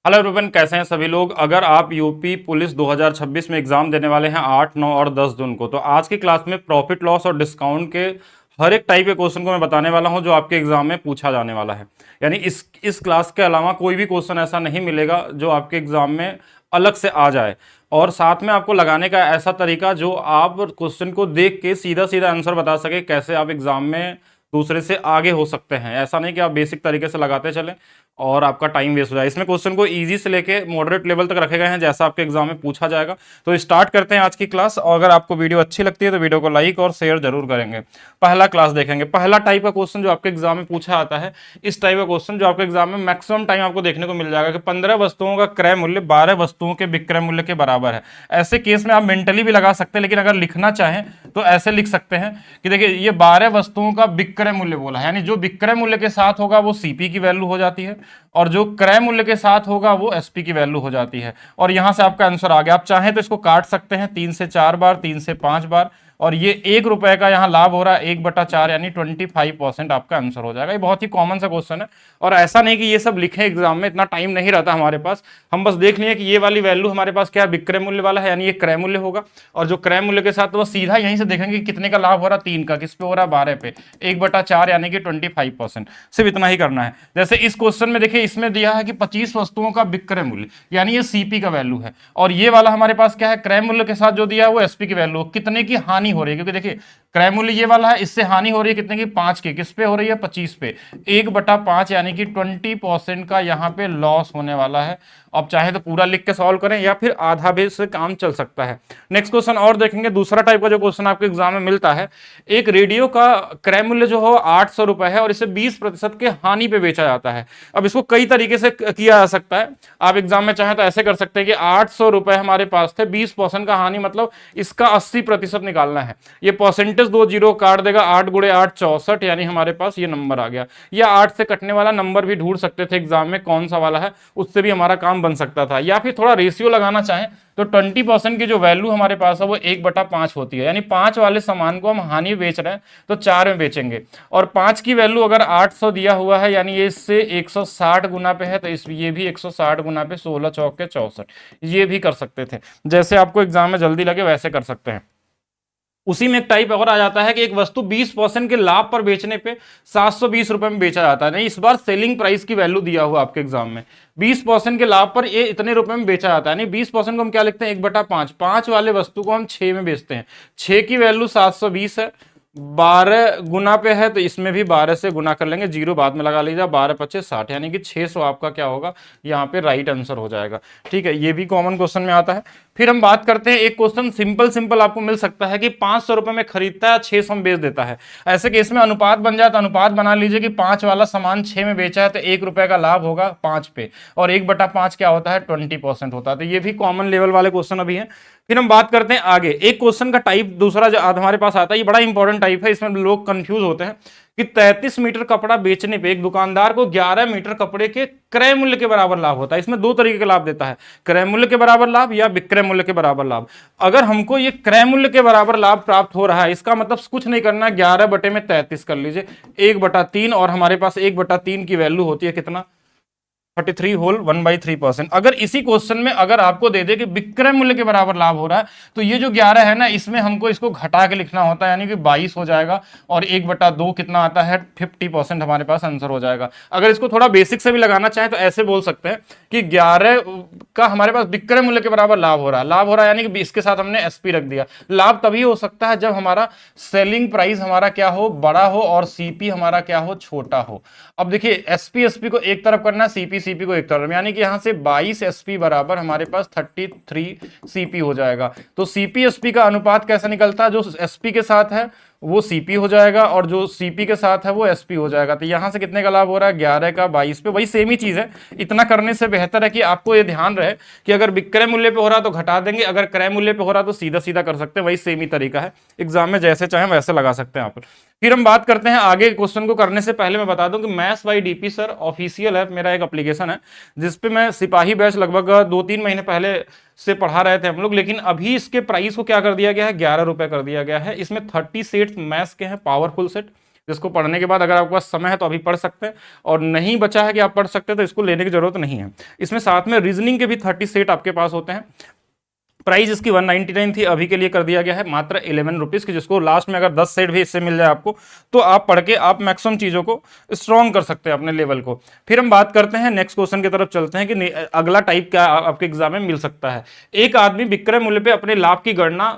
Hello everyone, कैसे हैं सभी लोग। अगर आप यूपी पुलिस 2026 में एग्जाम देने वाले हैं 8, 9 और 10 जून को, तो आज की क्लास में प्रॉफिट लॉस और डिस्काउंट के हर एक टाइप के क्वेश्चन को मैं बताने वाला हूं जो आपके एग्जाम में पूछा जाने वाला है। यानी इस क्लास के अलावा कोई भी क्वेश्चन ऐसा नहीं मिलेगा जो आपके एग्जाम में अलग से आ जाए, और साथ में आपको लगाने का ऐसा तरीका जो आप क्वेश्चन को देख के सीधा सीधा आंसर बता सके, कैसे आप एग्जाम में दूसरे से आगे हो सकते हैं। ऐसा नहीं कि आप बेसिक तरीके से लगाते चलें और आपका टाइम वेस्ट हो जाए। इसमें क्वेश्चन को इजी से लेके मॉडरेट लेवल तक रखे गए हैं, जैसा आपके एग्जाम में पूछा जाएगा। तो स्टार्ट करते हैं आज की क्लास, और अगर आपको वीडियो अच्छी लगती है तो वीडियो को लाइक और शेयर जरूर करेंगे। पहला क्लास देखेंगे, पहला टाइप का क्वेश्चन जो आपके एग्जाम में पूछा आता है, इस टाइप का क्वेश्चन जो आपके एग्जाम में मैक्सिमम टाइम आपको देखने को मिल जाएगा कि 15 वस्तुओं का क्रय मूल्य 12 वस्तुओं के विक्रय मूल्य के बराबर है। ऐसे केस में आप मेंटली भी लगा सकते हैं, लेकिन अगर लिखना चाहें तो ऐसे लिख सकते हैं कि देखिए ये 12 वस्तुओं का विक्रय मूल्य बोला है, यानी जो विक्रय मूल्य के साथ होगा वो सीपी की वैल्यू हो जाती है, और जो क्रय मूल्य के साथ होगा वो एसपी की वैल्यू हो जाती है। और यहां से आपका आंसर आ गया। आप चाहें तो इसको काट सकते हैं 3 से 4 बार, 3 से 5 बार, और ये 1 रुपए का यहाँ लाभ हो रहा है 1/4, यानी 25% आपका आंसर हो जाएगा। ये बहुत ही कॉमन सा क्वेश्चन है, और ऐसा नहीं कि ये सब लिखे एग्जाम में, इतना टाइम नहीं रहता हमारे पास। हम बस देख लिए कि ये वाली वैल्यू हमारे पास क्या है, विक्रय मूल्य वाला है, यानी ये क्रय मूल्य होगा, और जो क्रय मूल्य के साथ तो सीधा यहीं से देखेंगे कि कितने का लाभ हो रहा है, 3 का, किस पे हो रहा है, 12 पे, 1/4 यानी कि 25%। सिर्फ इतना ही करना है। जैसे इस क्वेश्चन में देखिए, इसमें दिया है कि 25 वस्तुओं का विक्रय मूल्य, यानी ये सीपी का वैल्यू है, और ये वाला हमारे पास क्या है, क्रय मूल्य के साथ जो दिया है वो एसपी की वैल्यू। कितने की हानि हो रही है, क्योंकि देखिए क्रय मूल्य ये वाला है, इससे हानि हो रही है कितने की, 5 की, किस पे हो रही है, 25 पे, 1/5 यानी कि 20% का यहाँ पे लॉस होने वाला है। अब चाहे तो पूरा लिख के सॉल्व करें या फिर आधा भी से काम चल सकता है। नेक्स्ट क्वेश्चन और देखेंगे, दूसरा टाइप का जो क्वेश्चन आपके एग्जाम में मिलता है, एक रेडियो का क्रय मूल्य जो हो 800 रुपए है, और इसे 20% के हानि पे बेचा जाता है। अब इसको कई तरीके से किया जा सकता है। आप एग्जाम में चाहें तो ऐसे कर सकते हैं कि 800 रुपए हमारे पास थे, 20% का हानि मतलब इसका 80% निकालना है। ये परसेंटेज 2 जीरो काट देगा, 8 गुणे 8 64, यानी हमारे पास ये नंबर आ गया। या 8 से कटने वाला नंबर भी ढूंढ सकते थे एग्जाम में, कौन सा वाला है, उससे भी हमारा काम बन सकता था। या फिर थोड़ा रेशियो लगाना चाहें तो 20% की जो वैल्यू हमारे पास है वो 1/5 होती है, यानी 5 वाले सामान को हम हानि बेच रहे हैं तो 4 में बेचेंगे, और 5 की वैल्यू अगर 800 दिया हुआ है, यानी ये इससे 160 गुना पे है, तो इस ये भी 160 गुना पे, 16 चौके 64, ये भी कर सकते थे। जैसे आपको एग्जाम में जल्दी लगे वैसे कर सकते हैं। उसी में एक टाइप और आ जाता है कि एक वस्तु 20% के लाभ पर बेचने पे 720 रुपए में बेचा जाता है। नहीं, इस बार सेलिंग प्राइस की वैल्यू दिया हुआ आपके एग्जाम में, 20% के लाभ पर ये इतने रुपए में बेचा जाता है। नहीं, 20% को हम क्या लिखते हैं, 1/5, 5 वाले वस्तु को हम 6 में बेचते हैं, 6 की वैल्यू 720 है, 12 गुना पे है तो इसमें भी 12 से गुना कर लेंगे, जीरो बाद में लगा लीजिए, 12 25 60, यानी कि 600 आपका क्या होगा, यहाँ पे राइट आंसर हो जाएगा। ठीक है, ये भी कॉमन क्वेश्चन में आता है। फिर हम बात करते हैं, एक क्वेश्चन सिंपल आपको मिल सकता है कि 500 रुपए में खरीदता है, 600 में बेच देता है। ऐसे केस में अनुपात बन जाए तो अनुपात बना लीजिए कि 5 वाला सामान 6 में बेचा है तो 1 रुपए का लाभ होगा 5 पे, और 1/5 क्या होता है, 20% होता है। तो ये भी कॉमन लेवल वाले क्वेश्चन अभी हैं। फिर हम बात करते हैं आगे, एक क्वेश्चन का टाइप दूसरा जो हमारे पास आता है, ये बड़ा इंपॉर्टेंट टाइप है, इसमें लोग कंफ्यूज होते हैं कि 33 मीटर कपड़ा बेचने पे एक दुकानदार को 11 मीटर कपड़े के क्रय मूल्य के बराबर लाभ होता है। इसमें दो तरीके के लाभ देता है, क्रय मूल्य के बराबर लाभ या विक्रय मूल्य के बराबर लाभ। अगर हमको ये क्रय मूल्य के बराबर लाभ प्राप्त हो रहा है, इसका मतलब कुछ नहीं करना, 11 बटे में 33 कर लीजिए, 1/3, और हमारे पास 1/3 की वैल्यू होती है कितना, 33 होल 1/3%। अगर इसी क्वेश्चन में अगर आपको दे दे कि विक्रय मूल्य के बराबर लाभ हो रहा है, तो ये जो 11 है ना, इसमें हमको इसको घटा के लिखना होता है, यानी कि 22 हो जाएगा, और 1/2 कितना आता है, 50% हमारे पास आंसर हो जाएगा। अगर इसको थोड़ा बेसिक से भी लगाना चाहे तो ऐसे बोल सकते हैं कि 11 का हमारे पास विक्रय मूल्य के बराबर लाभ हो रहा है, यानी कि इसके साथ हमने एसपी रख दिया। लाभ तभी हो सकता है जब हमारा सेलिंग प्राइस हमारा क्या हो, बड़ा हो, और सीपी हमारा क्या हो, छोटा हो। अब देखिए एसपी को एक तरफ करना, सीपी को एक तरफ, यानी कि यहां से 22 एसपी बराबर हमारे पास 33 सीपी हो जाएगा। तो सीपी एसपी का अनुपात कैसा निकलता है, जो एसपी के साथ है वो सीपी हो जाएगा, और जो सीपी के साथ है वो एसपी हो जाएगा। तो यहां से कितने का लाभ हो रहा है, 11 का 22 पे, वही सेम ही चीज है। इतना करने से बेहतर है कि आपको ये ध्यान रहे कि अगर विक्रय मूल्य पे हो रहा तो घटा देंगे, अगर क्रय मूल्य पे हो रहा तो सीधा सीधा कर सकते हैं, वही सेम ही तरीका है। एग्जाम में जैसे चाहें वैसे लगा सकते हैं आप। फिर हम बात करते हैं आगे। क्वेश्चन को करने से पहले मैं बता दूं कि maths by DP sir official app मेरा एक एप्लीकेशन है, जिसपे मैं सिपाही बैच लगभग 2-3 महीने पहले से पढ़ा रहे थे हम लोग, लेकिन अभी इसके प्राइस को क्या कर दिया गया है, 11 रुपए कर दिया गया है। इसमें 30 सेट्स मैथ्स के हैं, पावरफुल सेट, जिसको पढ़ने के बाद अगर आपके पास समय है तो अभी पढ़ सकते हैं, और नहीं बचा है कि आप पढ़ सकते हैं तो इसको लेने की जरूरत नहीं है। इसमें साथ में रीजनिंग के भी 30 सेट आपके पास होते हैं। प्राइस इसकी 199 थी, अभी के लिए कर दिया गया है मात्र 11 रुपीज की, जिसको लास्ट में अगर 10 सेट भी इससे मिल जाए आपको तो आप पढ़ के आप मैक्सिमम चीजों को स्ट्रॉन्ग कर सकते हैं अपने लेवल को। फिर हम बात करते हैं नेक्स्ट क्वेश्चन की तरफ चलते हैं कि अगला टाइप क्या आपके एग्जाम में मिल सकता है। एक आदमी विक्रय मूल्य पे अपने लाभ की गणना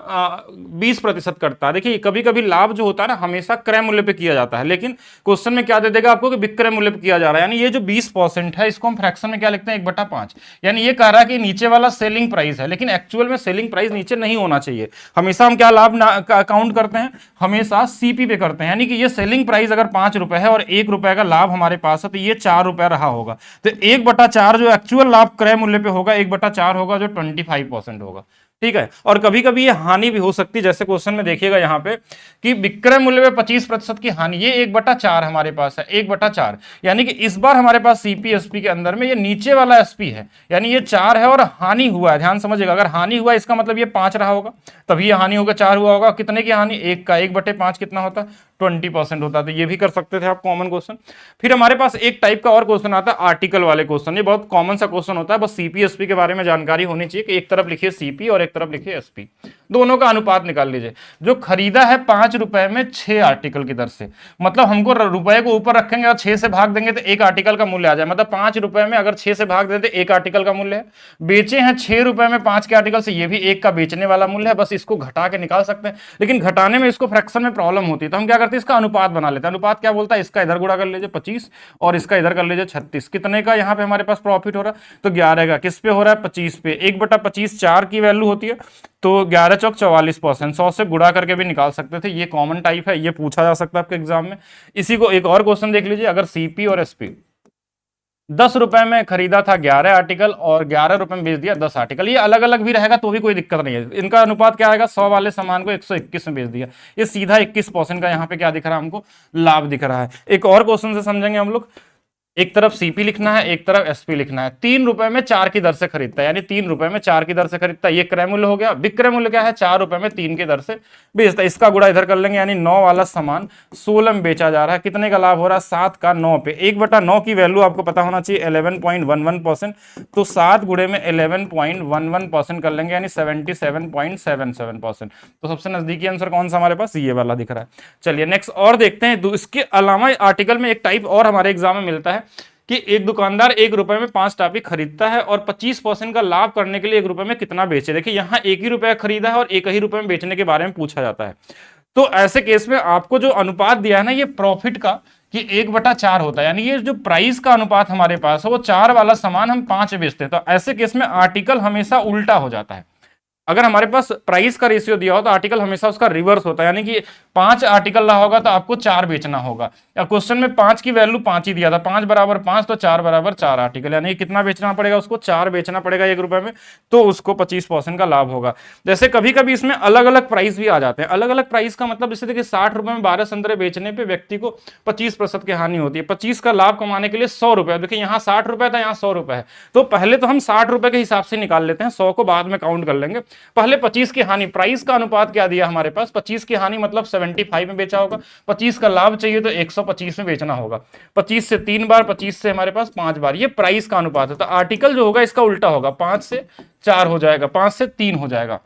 20% करता है। देखिए कभी कभी लाभ जो होता है ना हमेशा क्रय मूल्य पे किया जाता है, लेकिन क्वेश्चन में क्या दे देगा आपको कि विक्रय मूल्य पे किया जा रहा है, यानी ये जो 20% है इसको हम फ्रैक्शन में क्या लिखते हैं 1/5, यानी ये कह रहा है कि नीचे वाला सेलिंग प्राइस है, लेकिन एक्चुअल में सेलिंग प्राइस नीचे नहीं होना चाहिए। हमेशा हम क्या लाभ काउंट करते हैं, हमेशा सीपी पे करते हैं, यानी कि ये सेलिंग प्राइस अगर 5 रुपए है और 1 रुपए का लाभ हमारे पास है तो ये 4 रुपए रहा होगा, तो 1/4 जो एक्चुअल लाभ क्रय मूल्य पे होगा 1/4 होगा जो 25% होगा। ठीक है, और कभी कभी ये हानि भी हो सकती है, जैसे क्वेश्चन में देखिएगा यहाँ पे कि विक्रय मूल्य में 25% की हानि, ये 1/4 हमारे पास है, 1/4, यानी कि इस बार हमारे पास सीपी एसपी के अंदर में ये नीचे वाला एसपी है, यानी ये 4 है और हानि हुआ है। ध्यान समझिएगा, अगर हानि हुआ इसका मतलब ये 5 रहा होगा, तभी ये हानि होगा 4 हुआ होगा। कितने की हानि? 1 का, 1/5 कितना होता है? 20% होता है। तो ये भी कर सकते थे आप कॉमन क्वेश्चन। फिर हमारे पास एक टाइप का और क्वेश्चन आता है आर्टिकल वाले क्वेश्चन, ये बहुत कॉमन सा क्वेश्चन होता है, बस सीपी एसपी के बारे में जानकारी होनी चाहिए कि एक तरफ लिखिए सीपी और एक तरफ लिखिए एसपी, दोनों का अनुपात निकाल लीजिए। जो खरीदा है 5 रुपए में 6 आर्टिकल की दर से, मतलब हमको रुपए को ऊपर रखेंगे और 6 से भाग देंगे तो 1 आर्टिकल का मूल्य आ जाए, मतलब 5 रुपए में अगर 6 से भाग देते 1 आर्टिकल का मूल्य है। बेचे हैं 6 रुपए में 5 के आर्टिकल से, ये भी 1 का बेचने वाला मूल्य है, बस इसको घटा के निकाल सकते हैं, लेकिन घटाने में इसको फ्रैक्शन में प्रॉब्लम होती है, तो हम क्या करते हैं इसका अनुपात बना लेते हैं। अनुपात क्या बोलता है? इसका इधर गुणा कर लीजिए 25 और इसका इधर कर लीजिए 36, कितने का यहाँ पे हमारे पास प्रॉफिट हो रहा है? तो 11 का। किस पे हो रहा है? 25 पे। 1/25 4 की वैल्यू होती है, तो 11 चौक 44%, 100 से गुणा करके भी निकाल सकते थे। ये कॉमन टाइप है, ये पूछा जा सकता है आपके एग्जाम में। इसी को एक और क्वेश्चन देख लीजिए, अगर सीपी और एसपी 10 रुपए में खरीदा था 11 आर्टिकल और 11 रुपए में बेच दिया 10 आर्टिकल, ये अलग अलग भी रहेगा तो भी कोई दिक्कत नहीं है। इनका अनुपात क्या आएगा? 100 वाले सामान को 121 में बेच दिया, ये सीधा 21% का यहाँ पे क्या दिख रहा है हमको? लाभ दिख रहा है। एक और क्वेश्चन से समझेंगे हम लोग, एक तरफ सीपी लिखना है एक तरफ एसपी लिखना है। 3 रुपए में 4 की दर से खरीदता है, यानी 3 रुपए में 4 की दर से खरीदता है, ये क्रय मूल्य हो गया। विक्रय मूल्य क्या है? 4 रुपए में 3 की दर से बेचता है, इसका गुणा इधर कर लेंगे, यानी 9 वाला सामान 16 में बेचा जा रहा है। कितने का लाभ हो रहा है? 7 का 9 पे। 1/9 की वैल्यू आपको पता होना चाहिए 11.11%, तो 7 गुणे में 11.11% कर लेंगे, यानी 77.77%। तो सबसे नजदीकी आंसर कौन सा हमारे पास? ये वाला दिख रहा है। चलिए नेक्स्ट और देखते हैं। इसके अलावा आर्टिकल में एक टाइप और हमारे एग्जाम में मिलता है कि एक दुकानदार 1 रुपए में 5 टॉफी खरीदता है और 25% का लाभ करने के लिए 1 रुपए में कितना बेचे। देखिए यहां 1 ही रुपया खरीदा है और 1 ही रुपए में बेचने के बारे में पूछा जाता है, तो ऐसे केस में आपको जो अनुपात दिया है ना ये प्रॉफिट का कि 1/4 होता है, यानी ये जो प्राइस का अनुपात हमारे पास है वो 4 वाला सामान हम 5 बेचते हैं, तो ऐसे केस में आर्टिकल हमेशा उल्टा हो जाता है। अगर हमारे पास प्राइस का रेशियो दिया हो तो आर्टिकल हमेशा उसका रिवर्स होता है, यानी कि 5 आर्टिकल रहा होगा तो आपको 4 बेचना होगा। या क्वेश्चन में 5 की वैल्यू 5 ही दिया था, 5 बराबर 5 तो 4 बराबर 4 आर्टिकल, यानी कितना बेचना पड़ेगा उसको? 4 बेचना पड़ेगा 1 रुपए में, तो उसको 25% का लाभ होगा। जैसे कभी कभी इसमें अलग अलग प्राइस भी आ जाते हैं। अलग अलग प्राइस का मतलब जैसे देखिए 60 रुपए में 12 संतरे बेचने पे व्यक्ति को 25% की हानि होती है। 25 का लाभ कमाने के लिए 100 रुपए, देखिए यहाँ 60 रुपए था यहाँ 100 रुपए है, तो पहले तो हम 60 रुपए के हिसाब से निकाल लेते हैं, 100 को बाद में काउंट कर लेंगे। पहले 25 की हानि, प्राइस का अनुपात क्या दिया हमारे पास? 25 की हानि मतलब 75 में बेचा होगा, 25 का लाभ चाहिए तो 125 में बेचना होगा। 25 से 3 बार, 25 से हमारे पास 5 बार, ये प्राइस का अनुपात है। तो आर्टिकल जो होगा इसका उल्टा होगा, 5 से 4 हो जाएगा, 5 से 3 हो जाएगा।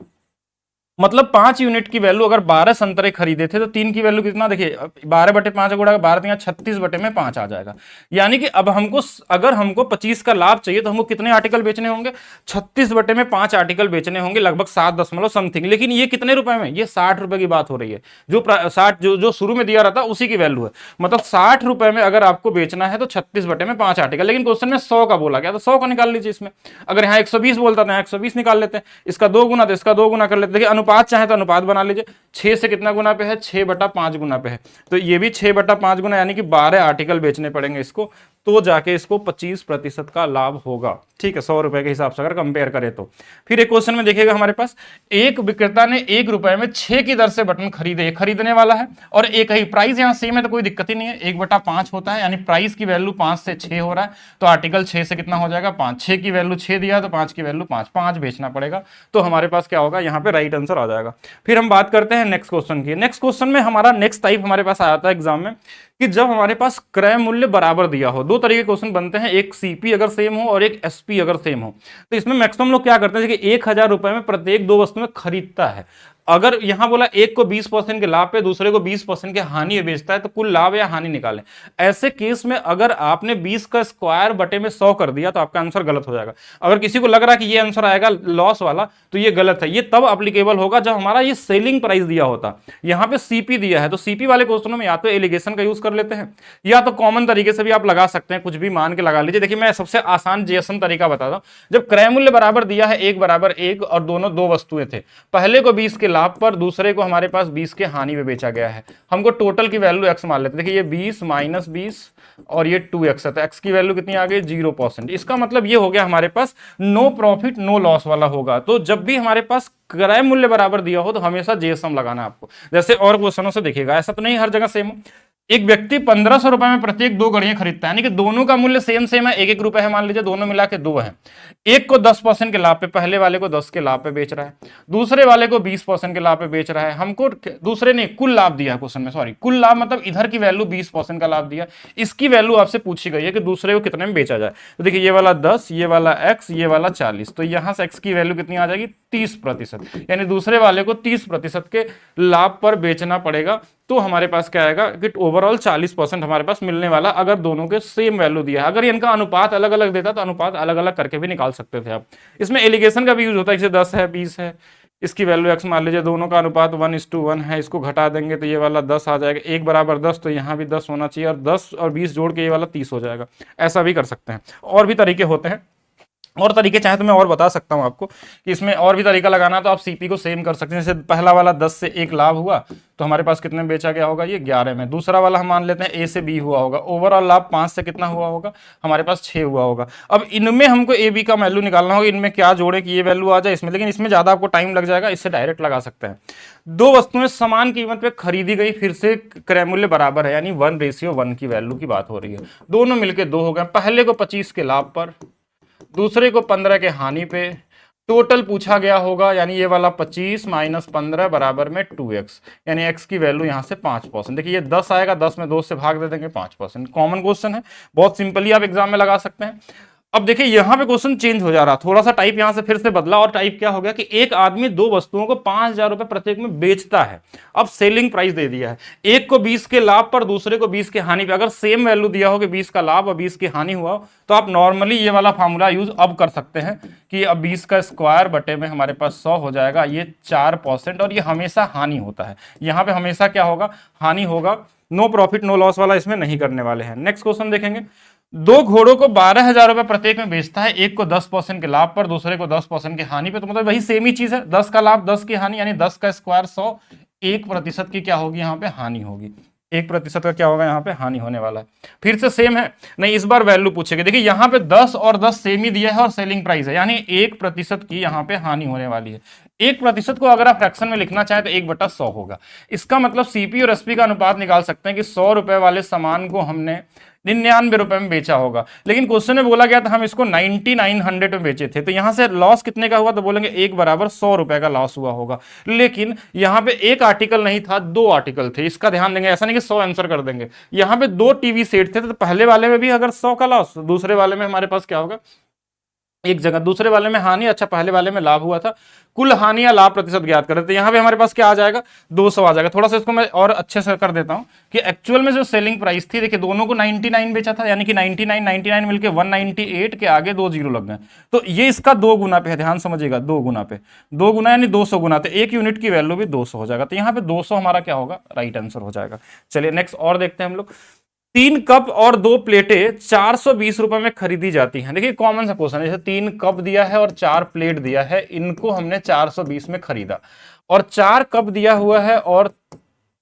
मतलब 5 यूनिट की वैल्यू अगर 12 संतरे खरीदे थे तो 3 की वैल्यू कितना? देखिए 12/5 गुणा 12 36 बटे में 5 आ जाएगा। यानी कि अब हमको अगर हमको 25 का लाभ चाहिए तो हमको कितने आर्टिकल बेचने होंगे? 36 बटे में 5 आर्टिकल बेचने होंगे, लगभग 7 दशमलव समथिंग। लेकिन ये कितने रुपए में? ये 60 रुपए की बात हो रही है, जो 60 जो शुरू में दिया रहा था उसी की वैल्यू है। मतलब 60 रुपए में अगर आपको बेचना है तो 36 बटे में 5 आर्टिकल, लेकिन क्वेश्चन में 100 का बोला गया तो 100 का निकाल लीजिए इसमें। अगर यहाँ 120 बोलता था 120 निकाल लेते हैं, इसका 2 गुना तो इसका 2 गुना कर लेते। देखिए अनुपात चाहे तो अनुपात बना लीजिए, 6 से कितना गुना पे है? 6/5 गुना पे है, तो ये भी 6/5 गुना, यानी कि 12 आर्टिकल बेचने पड़ेंगे इसको तो जाके इसको 25% का लाभ होगा। ठीक है, 100 रुपए के हिसाब से अगर कंपेयर करें तो। फिर एक क्वेश्चन में देखिएगा हमारे पास, एक विक्रेता ने 1 रुपए में 6 की दर से बटन खरीदे, खरीदने वाला है और एक ही प्राइस यहां सेम है तो कोई दिक्कत ही नहीं है, 1/5 होता है, यानी प्राइस की वैल्यू 5 से 6 हो रहा है, तो आर्टिकल 6 से कितना हो जाएगा 5, 6 की वैल्यू 6 दिया तो 5 की वैल्यू 5, 5 बेचना पड़ेगा, तो हमारे पास क्या होगा यहाँ पे राइट आंसर आ जाएगा। फिर हम बात करते हैं नेक्स्ट क्वेश्चन की। नेक्स्ट क्वेश्चन में हमारा नेक्स्ट टाइप हमारे पास आया था एग्जाम में कि जब हमारे पास क्रय मूल्य बराबर दिया हो, दो तरीके के क्वेश्चन बनते हैं, एक सीपी अगर सेम हो और एक एसपी अगर सेम हो। तो इसमें मैक्सिमम लोग क्या करते हैं कि 1000 रुपए में प्रत्येक दो वस्तु में खरीदता है। अगर यहां बोला एक को 20% के लाभ पे, दूसरे को 20% के हानि में बेचता है, तो कुल लाभ या हानि निकालें। ऐसे केस में अगर आपने 20 का स्क्वायर बटे में 100 कर दिया तो आपका आंसर गलत हो जाएगा। अगर किसी को लग रहा है कि ये आंसर आएगा लॉस वाला, तो ये गलत है। ये तब अप्लीकेबल होगा जब हमारा ये सेलिंग प्राइस दिया होता। यहां पे सीपी दिया है, तो सीपी वाले क्वेश्चनों में या तो एलिगेशन का यूज कर लेते हैं या तो कॉमन तरीके से भी आप लगा सकते हैं, कुछ भी मान के लगा लीजिए। देखिए मैं सबसे आसान जेएसएम तरीका बताता हूं। जब क्रय मूल्य बराबर दिया है 1 और दोनों दो वस्तुएं थे, पहले को 20 के लाभ पर, दूसरे को हमारे पास 20 के हानि में बेचा गया है। हमको टोटल की वैल्यू x मान लेते हैं। देखिए ये 20 माइनस 20 और ये 2x है, तो x की वैल्यू कितनी आ गई 0%। इसका मतलब ये हो गया हमारे पास नो प्रॉफिट नो लॉस वाला होगा। तो जब भी हमारे पास क्रय मूल्य बराबर दिया हो तो हमेशा जेएसएम लगाना है आपको। जैसे और क्वेश्चनों से देखिएगा, ऐसा तो नहीं हर जगह सेम हो। एक व्यक्ति 1500 रुपए में प्रत्येक 2 घड़ियां खरीदता है, यानी कि दोनों का मूल्य सेम सेम है, 1-1 रुपए है, मान लीजिए दोनों मिला के 2 है। एक को 10% के लाभ पे, पहले वाले को 10 के लाभ पे बेच रहा है, दूसरे वाले को 20% के लाभ पे बेच रहा है। हमको दूसरे ने कुल लाभ दिया है क्वेश्चन में, सॉरी कुल लाभ मतलब इधर की वैल्यू 20% का लाभ दिया, इसकी वैल्यू आपसे पूछी गई है कि दूसरे को कितने में बेचा जाए। तो देखिए ये वाला 10, ये वाला x, ये वाला 40, तो यहां से x की वैल्यू कितनी आ जाएगी 30%, यानी दूसरे वाले को 30% के लाभ पर बेचना पड़ेगा। तो हमारे पास क्या आएगा कि ओवरऑल 40% हमारे पास मिलने वाला, अगर दोनों के सेम वैल्यू दिया है। अगर इनका अनुपात अलग अलग देता तो अनुपात अलग अलग करके भी निकाल सकते थे आप। इसमें एलिगेशन का भी यूज होता है, जैसे 10 है 20 है, इसकी वैल्यू x मान लीजिए, दोनों का अनुपात 1:1 है, इसको घटा देंगे तो ये वाला 10 आ जाएगा, 1 = 10, तो यहाँ भी 10 होना चाहिए, और 10 और 20 जोड़ के ये वाला 30 हो जाएगा। ऐसा भी कर सकते हैं, और भी तरीके होते हैं। और तरीके चाहे तो मैं और बता सकता हूं आपको कि इसमें और भी तरीका लगाना, तो आप सीपी को सेम कर सकते हैं। जैसे पहला वाला 10 से 1 लाभ हुआ तो हमारे पास कितने में बेचा गया होगा, ये 11 में। दूसरा वाला हम मान लेते हैं ए से बी हुआ होगा, ओवरऑल लाभ 5 से कितना हुआ होगा, हमारे पास 6 हुआ होगा। अब इनमें हमको ए बी का वैल्यू निकालना होगा, इनमें क्या जोड़े कि ये वैल्यू आ जाए इसमें, लेकिन इसमें ज्यादा आपको टाइम लग जाएगा, इससे डायरेक्ट लगा सकते हैं। दो वस्तुएं समान कीमत पे खरीदी गई, फिर से क्रय मूल्य बराबर है, यानी 1:1 की वैल्यू की बात हो रही है। दोनों मिलकर 2 हो गए, पहले को 25 के लाभ पर, दूसरे को 15 के हानि पे, टोटल पूछा गया होगा, यानी ये वाला 25 माइनस 15 बराबर में 2x, यानी x की वैल्यू यहां से 5%। देखिए ये 10 आएगा, 10 में 2 से भाग दे देंगे 5%। कॉमन क्वेश्चन है, बहुत सिंपली आप एग्जाम में लगा सकते हैं। अब देखिए यहां पे क्वेश्चन चेंज हो जा रहा, थोड़ा सा टाइप यहां से फिर से बदला, और टाइप क्या हो गया कि एक आदमी दो वस्तुओं को 5000 रुपए प्रत्येक में बेचता है। अब सेलिंग प्राइस दे दिया है, एक को 20 के लाभ पर, दूसरे को 20 के हानि पे। अगर सेम वैल्यू दिया हो कि 20 का लाभ और 20 की हानि हुआ हो, तो आप नॉर्मली ये वाला फॉर्मूला यूज अब कर सकते हैं कि अब 20 का स्क्वायर बटे में हमारे पास 100 हो जाएगा, ये 4%, और ये हमेशा हानि होता है। यहां पे हमेशा क्या होगा, हानि होगा। नो प्रॉफिट नो लॉस वाला इसमें नहीं करने वाले हैं। नेक्स्ट क्वेश्चन देखेंगे, दो घोड़ों को 12,000 रुपए प्रत्येक में बेचता है, एक को 10% के लाभ पर, दूसरे को 10% की हानि पे। तो मतलब वही सेम ही चीज है, 10 का लाभ 10 की हानि, यानी 10 का स्क्वायर 100, 1% की क्या होगी यहाँ पे हानि होगी, 1% का क्या होगा यहाँ पे हानि होने वाला है। फिर से सेम है नहीं, इस बार वैल्यू पूछेगी। देखिए यहाँ पे 10 और 10 सेम ही दिया है और सेलिंग प्राइस है, यानी 1% की यहाँ पे हानि होने वाली है। 1% को अगर आप फ्रैक्शन में लिखना चाहे तो 1/100 होगा। इसका मतलब सीपी और एसपी का अनुपात निकाल सकते हैं कि 100 रुपए वाले सामान को हमने 99 रुपए में बेचा होगा, लेकिन क्वेश्चन में बोला गया था हम इसको 9900 में बेचे थे, तो यहां से लॉस कितने का हुआ, तो बोलेंगे 1 = 100 रुपए का लॉस हुआ होगा। लेकिन यहां पे एक आर्टिकल नहीं था, 2 आर्टिकल थे, इसका ध्यान देंगे। ऐसा नहीं कि 100 आंसर कर देंगे। यहां पे 2 टीवी सेट थे, तो पहले वाले में भी अगर 100 का लॉस, दूसरे वाले में हमारे पास क्या होगा, एक जगह दूसरे वाले में हानि, अच्छा पहले वाले में लाभ हुआ था। कुल हानि या लाभ प्रतिशत ज्ञात करें, तो यहां पे हमारे पास क्या आ जाएगा, 200 आ जाएगा। थोड़ा सा इसको मैं और अच्छे से कर देता हूं कि एक्चुअल में जो सेलिंग प्राइस थी, देखिए दोनों को 99 बेचा था, यानी कि 99 मिलके 198 के आगे 2 जीरो लग गए, तो ये इसका 2 गुना पे है। ध्यान समझिएगा, 2 गुना पे, 2 गुना यानी 200 गुना, तो एक यूनिट की वैल्यू भी 200 हो जाएगा। तो यहाँ पे 200 हमारा क्या होगा, राइट आंसर हो जाएगा। चलिए नेक्स्ट और देखते हैं हम लोग। 3 कप और 2 प्लेटें 420 रुपए में खरीदी जाती हैं। देखिए कॉमन सा क्वेश्चन है, जैसे 3 कप दिया है और 4 प्लेट दिया है, इनको हमने 420 में खरीदा, और 4 कप दिया हुआ है और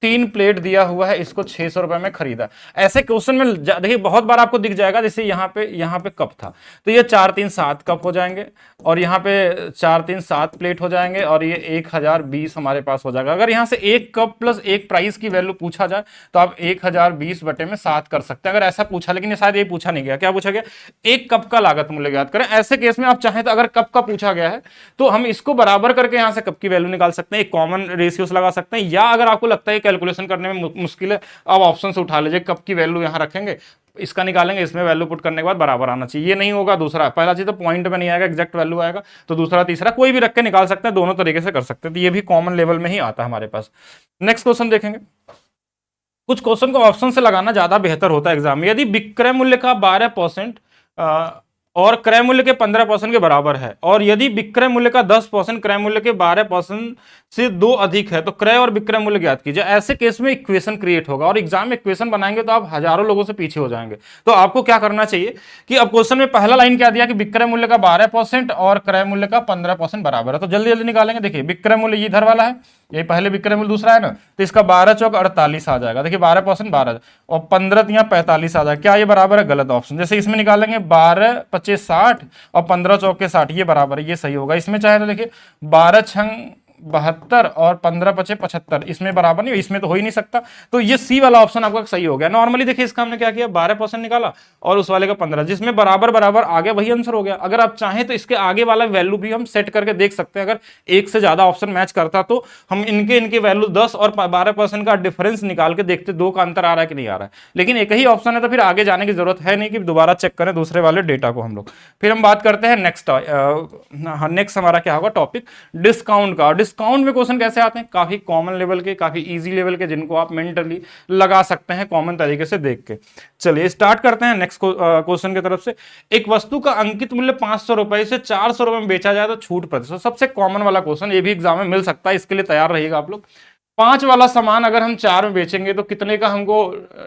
3 प्लेट दिया हुआ है, इसको 600 रुपए में खरीदा। ऐसे क्वेश्चन में देखिए बहुत बार आपको दिख जाएगा, जैसे यहाँ पे कप था, तो ये 4 3 7 कप हो जाएंगे, और यहाँ पे 4 3 7 प्लेट हो जाएंगे, और ये 1020 हमारे पास हो जाएगा। अगर यहाँ से एक कप प्लस एक प्राइस की वैल्यू पूछा जाए तो आप 1020 बटे में 7 कर सकते हैं, अगर ऐसा पूछा। लेकिन ये शायद ये पूछा नहीं गया, क्या पूछा गया, एक कप का लागत मूल्य ज्ञात करें। ऐसे केस में आप चाहें तो अगर कप का पूछा गया है तो हम इसको बराबर करके यहां से कप की वैल्यू निकाल सकते हैं, एक कॉमन रेशियोस लगा सकते हैं, या अगर आपको लगता है कैलकुलेशन करने में मुश्किल है, आप ऑप्शन से उठा लीजिए, कप की वैल्यू यहां रखेंगे, इसका निकालेंगे, इसमें वैल्यू पुट करने के बाद बराबर आना चाहिए। ये नहीं होगा, दूसरा पहला चीज तो पॉइंट में नहीं आएगा, एग्जैक्ट वैल्यू आएगा, तो दूसरा तीसरा कोई भी रख के निकाल सकते हैं, दोनों तरीके से कर सकते हैं, तो ये भी कॉमन लेवल में ही आता है हमारे पास। नेक्स्ट क्वेश्चन देखेंगे। कुछ क्वेश्चन को ऑप्शन से लगाना ज्यादा बेहतर होता है एग्जाम में। यदि विक्रय मूल्य का 12% और क्रय मूल्य के 15% के बराबर है, और यदि विक्रय मूल्य का 10% क्रय मूल्य के 12% से 2 अधिक है, तो क्रय और विक्रय मूल्य ज्ञात कीजिए। ऐसे केस में इक्वेशन क्रिएट होगा, और एग्जाम में इक्वेशन बनाएंगे तो आप हजारों लोगों से पीछे हो जाएंगे। तो आपको क्या करना चाहिए कि अब क्वेश्चन में पहला लाइन क्या दिया कि विक्रय मूल्य का 12% और क्रय मूल्य का 15% बराबर है, तो जल्दी जल्दी निकालेंगे। देखिए विक्रय मूल्य ये इधर वाला है, ये पहले विक्रय मूल्य दूसरा है ना, तो इसका 12 चौक 48 आ जाएगा। देखिए 12% 12 और 15 यहाँ 45 आ जाएगा। क्या ये बराबर है? गलत ऑप्शन। जैसे इसमें निकालेंगे 12 25 60 और 15 चौक के 60, ये बराबर है, ये सही होगा। इसमें चाहे तो देखिए 12 छंग 72 और 15 पचे 75, इसमें बराबर नहीं, इसमें तो हो ही नहीं सकता, तो ये सी वाला ऑप्शन आपका सही हो गया। नॉर्मली देखिए इसका हमने क्या किया, 12% निकाला और उस वाले का 15, जिसमें बराबर बराबर आ गया, वही आंसर हो गया। अगर आप चाहें तो इसके आगे वाला वैल्यू भी हम सेट करके देख सकते हैं, अगर एक से ज्यादा ऑप्शन मैच करता तो हम इनके वैल्यू 10 और 12% का डिफरेंस निकाल के देखते, दो का अंतर आ रहा है कि नहीं आ रहा है। लेकिन एक ही ऑप्शन है तो फिर आगे जाने की जरूरत है नहीं कि दोबारा चेक करें दूसरे वाले डेटा को हम लोग। फिर हम बात करते हैं नेक्स्ट हमारा क्या होगा टॉपिक, डिस्काउंट का। डिस्काउंट में क्वेश्चन कैसे आते हैं, काफी कॉमन लेवल के, काफी इजी लेवल के, जिनको आप मेंटली लगा सकते हैं कॉमन तरीके से देख के। चलिए स्टार्ट करते हैं नेक्स्ट क्वेश्चन की तरफ से। एक वस्तु का अंकित मूल्य 500 रुपए से 400 रुपए में बेचा जाए तो छूट प्रतिशत। सबसे कॉमन वाला क्वेश्चन, ये भी एग्जाम में मिल सकता है, इसके लिए तैयार रहिएगा आप लोग। 5 वाला सामान अगर हम 4 में बेचेंगे तो कितने का हमको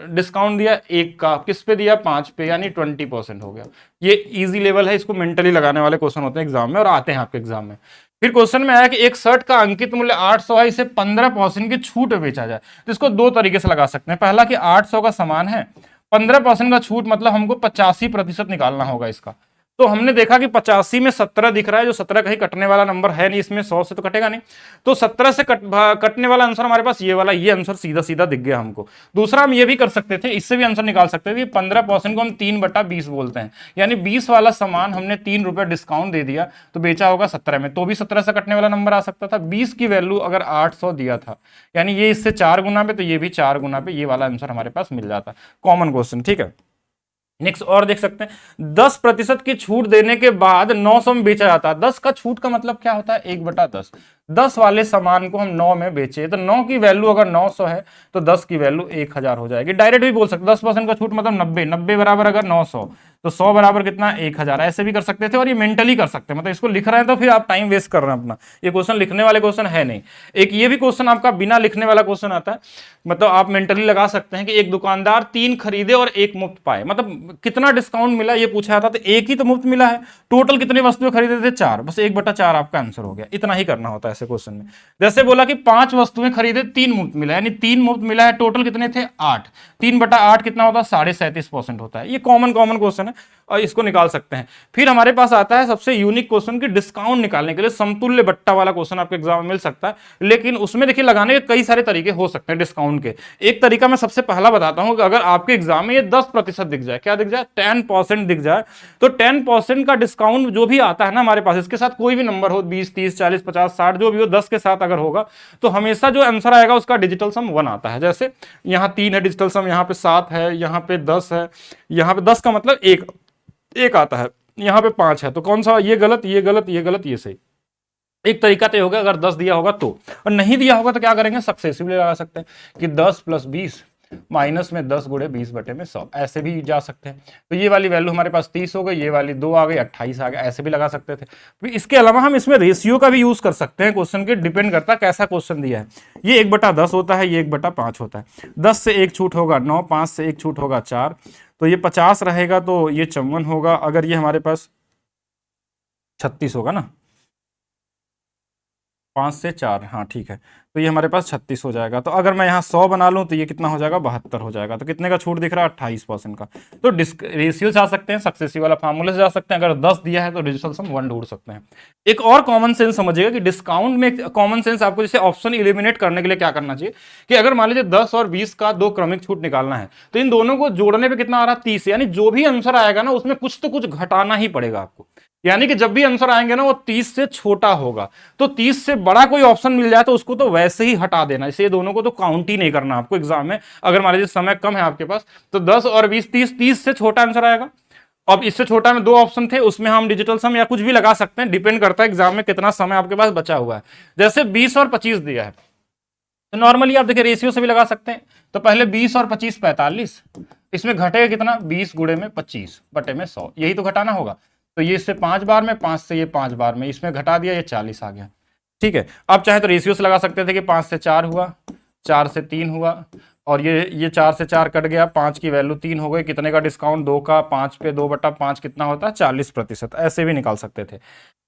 डिस्काउंट दिया, 1 का। किस पे दिया, 5 पे, यानी 20% हो गया। ये इजी लेवल है, इसको मेंटली लगाने वाले क्वेश्चन होते हैं एग्जाम में और आते हैं आपके एग्जाम में। फिर क्वेश्चन में आया कि एक शर्ट का अंकित मूल्य 800 है, इसे 15% की छूट बेचा जाए, तो इसको दो तरीके से लगा सकते हैं। पहला कि 800 का सामान है, 15% का छूट, मतलब हमको 85% निकालना होगा इसका। तो हमने देखा कि 85 में 17 दिख रहा है, जो 17 कहीं कटने वाला नंबर है नहीं, इसमें 100 से तो कटेगा नहीं, तो 17 से कटने वाला आंसर हमारे पास ये वाला, ये आंसर सीधा सीधा दिख गया हमको। दूसरा हम ये भी कर सकते थे, इससे भी आंसर निकाल सकते थे। 15% को हम 3/20 बोलते हैं, यानी 20 वाला सामान हमने 3 रुपए डिस्काउंट दे दिया तो बेचा होगा 17 में, तो भी 17 से कटने वाला नंबर आ सकता था। 20 की वैल्यू अगर 800 दिया था, यानी ये इससे 4 गुना पे, तो ये भी 4 गुना पे, ये वाला आंसर हमारे पास मिल जाता। कॉमन क्वेश्चन, ठीक है। नेक्स्ट और देख सकते हैं, 10% की छूट देने के बाद 900 में बेचा जाता है। 10 का छूट का मतलब क्या होता है, 1/10। 10 वाले सामान को हम 9 में बेचे, तो 9 की वैल्यू अगर 900 है तो 10 की वैल्यू 1000 हो जाएगी। डायरेक्ट भी बोल सकते, 10% का छूट मतलब 90, 90 बराबर अगर 900, तो 100 बराबर कितना, 1000। ऐसे भी कर सकते थे, और ये मेंटली कर सकते हैं, मतलब इसको लिख रहे हैं तो फिर आप टाइम वेस्ट कर रहे हैं अपना, ये क्वेश्चन लिखने वाले क्वेश्चन है नहीं। एक ये भी क्वेश्चन आपका बिना लिखने वाला क्वेश्चन आता है, मतलब आप मेंटली लगा सकते हैं कि एक दुकानदार 3 खरीदे और 1 मुफ्त पाए, मतलब कितना डिस्काउंट मिला ये पूछा जाता, तो 1 ही तो मुफ्त मिला है। टोटल कितनी वस्तुएं खरीदे थे, 4, बस 1/4 आपका आंसर हो गया। इतना ही करना होता है ऐसे क्वेश्चन में। जैसे बोला कि 5 वस्तुएं खरीदे, 3 मुफ्त मिला, यानी 3 मुफ्त मिला है, टोटल कितने थे, 8। 3/8 कितना होता है, 37.5% होता है। ये कॉमन क्वेश्चन है और इसको निकाल सकते हैं। फिर हमारे पास आता है सबसे यूनिक क्वेश्चन की डिस्काउंट निकालने के लिए समतुल्य बट्टा वाला क्वेश्चन आपके एग्जाम में मिल सकता है, लेकिन उसमें देखिए लगाने के कई सारे तरीके हो सकते हैं डिस्काउंट के। एक तरीका मैं सबसे पहला बताता हूं कि अगर आपके एग्जाम में ये 10% दिख जाए, क्या दिख जाए, 10% दिख जाए, तो 10% का डिस्काउंट जो भी आता है ना हमारे पास, इसके साथ कोई भी नंबर हो, 20 30 40 50 60 जो भी हो, 10 के साथ अगर होगा तो हमेशा जो आंसर आएगा उसका डिजिटल सम 1 आता है। जैसे यहाँ 3 है डिजिटल सम, यहाँ पे 7 है, यहाँ पे 10 है, यहाँ पे 10 का मतलब एक आता है, यहाँ पे 5 है, तो कौन सा, ये गलत, ये गलत, ये गलत, ये सही। एक तरीका तो होगा अगर 10 दिया होगा तो, और नहीं दिया होगा तो क्या करेंगे, सक्सेसिवली लगा सकते हैं कि 10 + 20 माइनस में 10 × 20/100, ऐसे भी जा सकते हैं। तो ये वाली वैल्यू हमारे पास 30 हो गई, ये वाली 2 आ गई, 28 आ गया, ऐसे भी लगा सकते थे। फिर इसके अलावा हम इसमें रेशियो का भी यूज कर सकते हैं, क्वेश्चन के डिपेंड करता है कैसा क्वेश्चन दिया है। ये 1/10 होता है, ये 1/5 होता है। 10 से 1 छूट होगा 9, 5 से 1 छूट होगा 4, तो ये 50 रहेगा, तो ये 54 होगा। अगर ये हमारे पास 36 होगा ना, 5 से 4, हाँ ठीक है। तो ये हमारे पास 36 हो जाएगा। तो अगर मैं यहाँ 100 बना लूँ तो ये कितना हो जाएगा, 72 हो जाएगा। तो कितने का छूट दिख रहा है, 28% का। तो रेशियो से आ सकते हैं, सक्सेसिव वाला फार्मूले से जा सकते हैं। अगर 10 दिया है तो डिजिटल सम 1 ढूंढ सकते हैं। एक और कॉमन सेंस समझिएगा कि डिस्काउंट में कॉमन सेंस आपको जैसे ऑप्शन इलिमिनेट करने के लिए क्या करना चाहिए कि अगर मान लीजिए 10 और 20 का दो क्रमिक छूट निकालना है तो इन दोनों को जोड़ने पे कितना आ रहा है, 30। यानी जो भी आंसर आएगा ना उसमें कुछ तो कुछ घटाना ही पड़ेगा आपको। यानी कि जब भी आंसर आएंगे ना वो 30 से छोटा होगा। तो 30 से बड़ा कोई ऑप्शन मिल जाए तो उसको तो वैसे ही हटा देना, इसलिए दोनों को तो काउंट ही नहीं करना आपको एग्जाम में। अगर मान लीजिए समय कम है आपके पास तो 10 और 20, 30 से छोटा आंसर आएगा। अब इससे छोटा में दो ऑप्शन थे, उसमें हम डिजिटल सम या कुछ भी लगा सकते हैं, डिपेंड करता है एग्जाम में कितना समय आपके पास बचा हुआ है। जैसे 20 और 25 दिया है तो नॉर्मली आप देखिए रेशियो से भी लगा सकते हैं। तो पहले 20 और 25 45, इसमें घटेगा कितना, 20 गुणे में 25 बटे में 100, यही तो घटाना होगा। तो ये इससे 5 बार में, 5 से ये 5 बार में, इसमें घटा दिया, ये 40 आ गया। ठीक है, आप चाहे तो रेशियो से लगा सकते थे कि 5 से 4 हुआ, 4 से 3 हुआ, और ये 4 से 4 कट गया, 5 की वैल्यू 3 हो गई। कितने का डिस्काउंट, 2 का, 5 पे 2/5 कितना होता है, 40%। ऐसे भी निकाल सकते थे।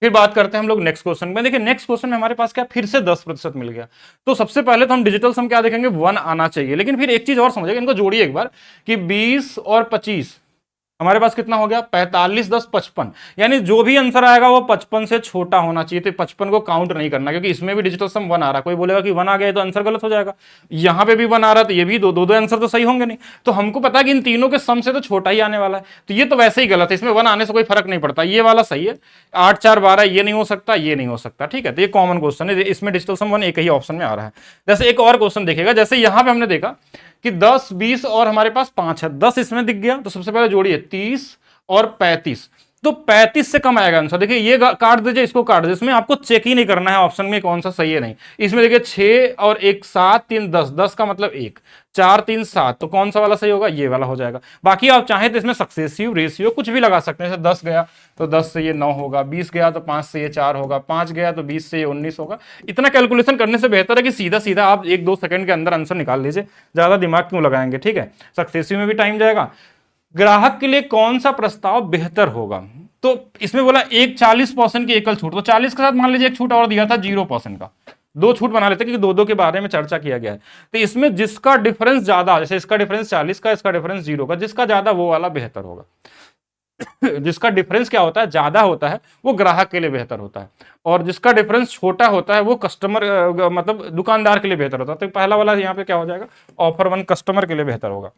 फिर बात करते हैं हम लोग नेक्स्ट क्वेश्चन में। देखिए नेक्स्ट क्वेश्चन में हमारे पास क्या, फिर से 10% मिल गया। तो सबसे पहले तो हम डिजिटल सम क्या देखेंगे, 1 आना चाहिए। लेकिन फिर एक चीज और समझिएगा, इनको जोड़िए एक बार कि 20 और 25 हमारे पास कितना हो गया, 45 10 55। यानी जो भी आंसर आएगा वो 55 से छोटा होना चाहिए। तो 55 को काउंट नहीं करना, क्योंकि इसमें भी डिजिटल सम 1 आ रहा है। कोई बोलेगा कि 1 आ गया तो आंसर गलत हो जाएगा। यहां पे भी 1 आ रहा है तो ये भी दो आंसर तो सही होंगे नहीं। तो हमको पता है कि इन तीनों के सम से तो छोटा ही आने वाला है। तो ये तो वैसे ही गलत है, इसमें 1 आने से कोई फर्क नहीं पड़ता। ये वाला सही है, 8 4 12, ये नहीं हो सकता, ये नहीं हो सकता। ठीक है, तो ये कॉमन क्वेश्चन है, इसमें डिजिटल सम 1 एक ही ऑप्शन में आ रहा है। जैसे एक और क्वेश्चन देखिएगा, जैसे यहां पे हमने देखा कि 10 20 और हमारे पास 5 है, 10 इसमें दिख गया। तो सबसे पहले जोड़िए 30 और 35। तो 35 से कम आएगा आंसर। देखिए ये काट दीजिए, इसको काट दीजिए, इसमें आपको चेक ही नहीं करना है ऑप्शन में कौन सा सही है नहीं। इसमें देखिए 6 और 1 7 3 10, 10 का मतलब 1, 4 3 7, तो कौन सा वाला सही होगा, ये वाला हो जाएगा। बाकी आप चाहें तो इसमें सक्सेसिव रेशियो कुछ भी लगा सकते हैं। जैसे 10 गया तो 10 से ये 9 होगा, 20 गया तो 5 से ये 4 होगा, 5 गया तो 20 से ये 19 होगा। इतना कैलकुलेशन करने से बेहतर है कि सीधा सीधा आप 1-2 सेकंड के अंदर आंसर निकाल लीजिए, ज्यादा दिमाग क्यों लगाएंगे। ठीक है, सक्सेसिव में भी टाइम जाएगा। ग्राहक के लिए कौन सा प्रस्ताव बेहतर होगा, तो इसमें बोला एक 40% की एकल छूट। तो 40 के साथ मान लीजिए एक छूट और दिया था 0% का, दो छूट बना लेते क्योंकि दो के बारे में चर्चा किया गया है। तो इसमें जिसका डिफरेंस ज्यादा, जैसे इसका डिफरेंस 40 का, इसका डिफरेंस 0 का, जिसका ज्यादा वो वाला बेहतर होगा। जिसका डिफरेंस क्या होता है, ज्यादा होता है, वो ग्राहक के लिए बेहतर होता है। और जिसका डिफरेंस छोटा होता है वो कस्टमर मतलब दुकानदार के लिए बेहतर होता है। तो पहला वाला यहाँ पे क्या हो जाएगा, ऑफर 1 कस्टमर के लिए बेहतर होगा।